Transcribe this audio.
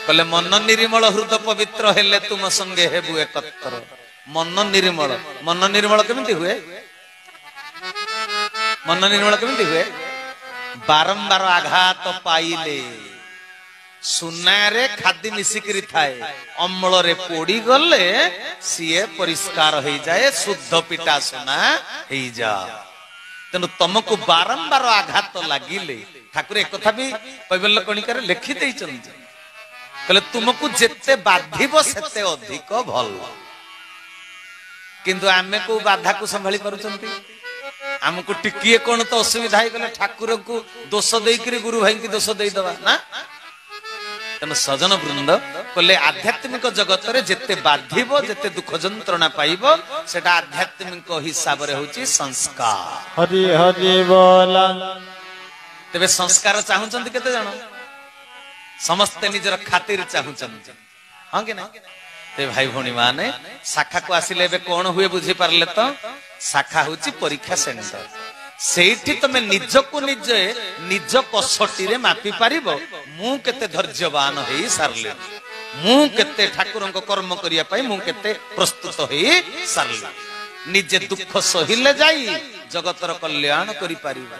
कहले मन निर्मल हृदय पवित्र हेले तुम संगे हेबु एकत्र। मन निर्मल केमिति हुए? मन निर्मल केमिति हुए? बारंबार आघात पाइले सुनारे खादी मिसिकरी थाए अम्ल रे पोड़ी गले सीए परिष्कार हो जाए शुद्ध पिटा सुना हो जा। तेणु तुमको बारंबार आघात लगिले ठाकुर एक कथा भी कैबल्य कणिकार लिखि देइछन्ति कहले तुमको जेते बाधिबो सेते अधिक भल। किंतु आमे को बाधा को संभाली पारुचंती? हमको टिकिए कोन तो असुविधा है गले ठाकुर को दोष देइकरी गुरु भाई की दोष देइ दवा ना। तेणु सजन वृंद कहले आध्यात्मिक जगत रे जेते बाधिबो जेते दुख जंत्रणा पाइबो सेटा आध्यात्मिक हिसाब रे होची संस्कार। हरि हरि बोला। तेबे संस्कार चाहुचंती केते जण? समस्त निजर खातिर चाहुचंती हां कि ना? ते भाई भौणी माने शाखा को आसिले बे कोन हुए बुझी पारले तो शाखा होची परीक्षा सेंटर। सेठी तमे निज को निज कसटी रे मापी पारिबो मु केते धैर्यवान हेई सारले, मु केते ठाकुरन को कर्म करिया पई मु केते प्रस्तुत हेई सारले। निजे दुख सहिले जाई जगतर कल्याण करि पारिबो।